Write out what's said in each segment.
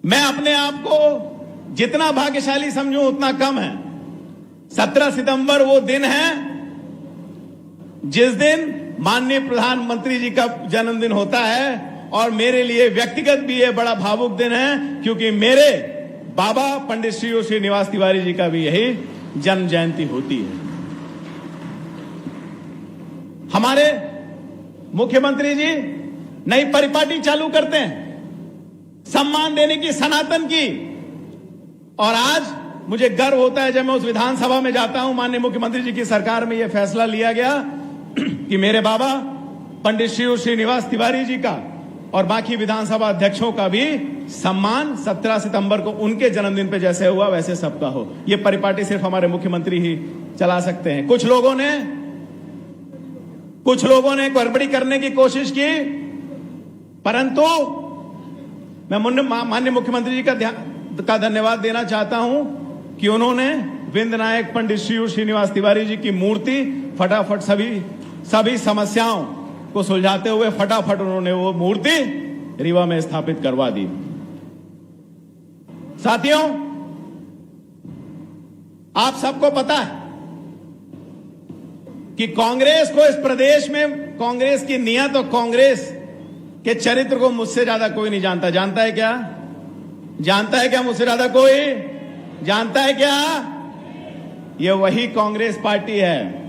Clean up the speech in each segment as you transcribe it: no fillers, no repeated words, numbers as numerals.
मैं अपने आप को जितना भाग्यशाली समझूं उतना कम है। 17 सितंबर वो दिन है जिस दिन माननीय प्रधानमंत्री जी का जन्मदिन होता है, और मेरे लिए व्यक्तिगत भी ये बड़ा भावुक दिन है, क्योंकि मेरे बाबा पंडित श्रीनिवास तिवारी जी का भी यही जन्म जयंती होती है। हमारे मुख्यमंत्री जी नई परिपाटी चालू करते हैं सम्मान देने की, सनातन की, और आज मुझे गर्व होता है जब मैं उस विधानसभा में जाता हूं। माननीय मुख्यमंत्री जी की सरकार में यह फैसला लिया गया कि मेरे बाबा पंडित श्रीनिवास तिवारी जी का और बाकी विधानसभा अध्यक्षों का भी सम्मान 17 सितंबर को उनके जन्मदिन पे जैसे हुआ वैसे सबका हो। यह परिपाटी सिर्फ हमारे मुख्यमंत्री ही चला सकते हैं। कुछ लोगों ने गड़बड़ी करने की कोशिश की, परंतु मैं माननीय मुख्यमंत्री जी का धन्यवाद देना चाहता हूं कि उन्होंने विंध्य नायक पंडित श्रीनिवास तिवारी जी की मूर्ति फटाफट सभी समस्याओं को सुलझाते हुए फटाफट उन्होंने वो मूर्ति रीवा में स्थापित करवा दी। साथियों, आप सबको पता है कि कांग्रेस को इस प्रदेश में, कांग्रेस की नियत और कांग्रेस के चरित्र को मुझसे ज्यादा कोई नहीं जानता। जानता है क्या? जानता है क्या मुझसे ज्यादा कोई? जानता है क्या? ये वही कांग्रेस पार्टी है,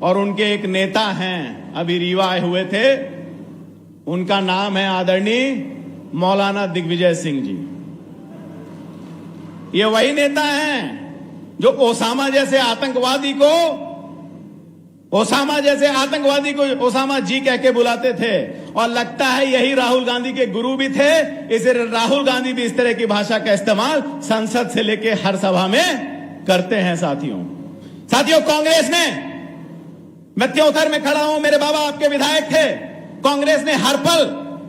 और उनके एक नेता हैं, अभी रीवा आए हुए थे, उनका नाम है आदरणीय मौलाना दिग्विजय सिंह जी। ये वही नेता हैं जो ओसामा जैसे आतंकवादी को ओसामा जी कह के बुलाते थे, और लगता है यही राहुल गांधी के गुरु भी थे। इसे राहुल गांधी भी इस तरह की भाषा का इस्तेमाल संसद से लेके हर सभा में करते हैं। साथियों, कांग्रेस ने, मैं त्योथर में खड़ा हूं, मेरे बाबा आपके विधायक थे, कांग्रेस ने हर पल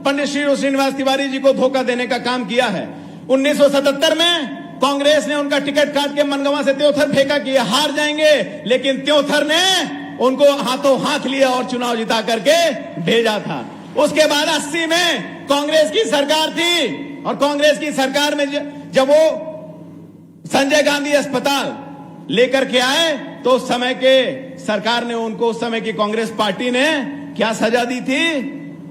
पंडित श्रीनिवास तिवारी जी को धोखा देने का काम किया है। 1977 में कांग्रेस ने उनका टिकट काट के मनगवा से त्योथर फेंका कि हार जाएंगे, लेकिन त्योथर ने उनको हाथों हाथ लिया और चुनाव जिता करके भेजा था। उसके बाद 80 में कांग्रेस की सरकार थी, और कांग्रेस की सरकार में जब वो संजय गांधी अस्पताल लेकर के आए, तो उस समय के सरकार ने उनको, उस समय की कांग्रेस पार्टी ने क्या सजा दी थी?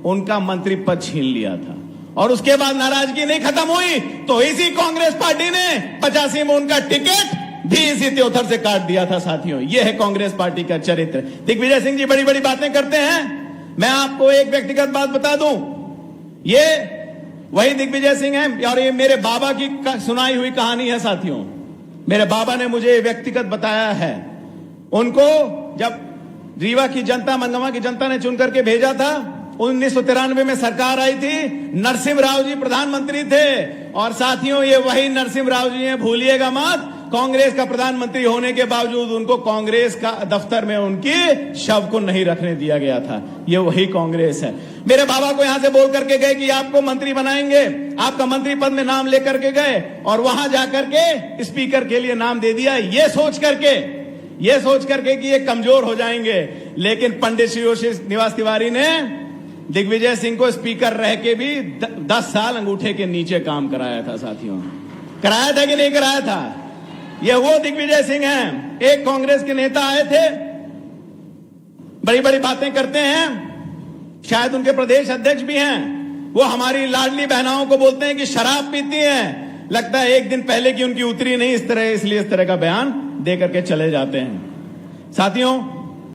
उनका मंत्री पद छीन लिया था। और उसके बाद नाराजगी नहीं खत्म हुई तो इसी कांग्रेस पार्टी ने 85 में उनका टिकट भी इसी त्योथर से काट दिया था। साथियों, यह है कांग्रेस पार्टी का चरित्र। दिग्विजय सिंह जी बड़ी बड़ी बातें करते हैं। मैं आपको एक व्यक्तिगत बात बता दूं, ये वही दिग्विजय सिंह है, और ये मेरे बाबा की सुनाई हुई कहानी है। साथियों, मेरे बाबा ने मुझे व्यक्तिगत बताया है। उनको जब रीवा की जनता, मनगवा की जनता ने चुन करके भेजा था, 1993 में सरकार आई थी, नरसिम्हा राव जी प्रधानमंत्री थे। और साथियों, ये वही नरसिम्हा राव जी हैं, भूलिएगा मत। कांग्रेस का प्रधानमंत्री होने के बावजूद उनको कांग्रेस का दफ्तर में उनकी शव को नहीं रखने दिया गया था। ये वही कांग्रेस है। मेरे बाबा को यहां से बोल करके गए कि आपको मंत्री बनाएंगे, आपका मंत्री पद में नाम लेकर के गए, और वहां जाकर के स्पीकर के लिए नाम दे दिया, ये सोच करके कि ये कमजोर हो जाएंगे। लेकिन पंडित श्रीनिवास तिवारी ने दिग्विजय सिंह को स्पीकर रह के भी 10 साल अंगूठे के नीचे काम कराया था। साथियों, कराया था कि नहीं कराया था? ये वो दिग्विजय सिंह हैं। एक कांग्रेस के नेता आए थे, बड़ी बड़ी बातें करते हैं, शायद उनके प्रदेश अध्यक्ष भी हैं। वो हमारी लाडली बहनाओं को बोलते हैं कि शराब पीती हैं। लगता है एक दिन पहले की उनकी उतरी नहीं, इसलिए इस तरह का बयान दे करके चले जाते हैं। साथियों,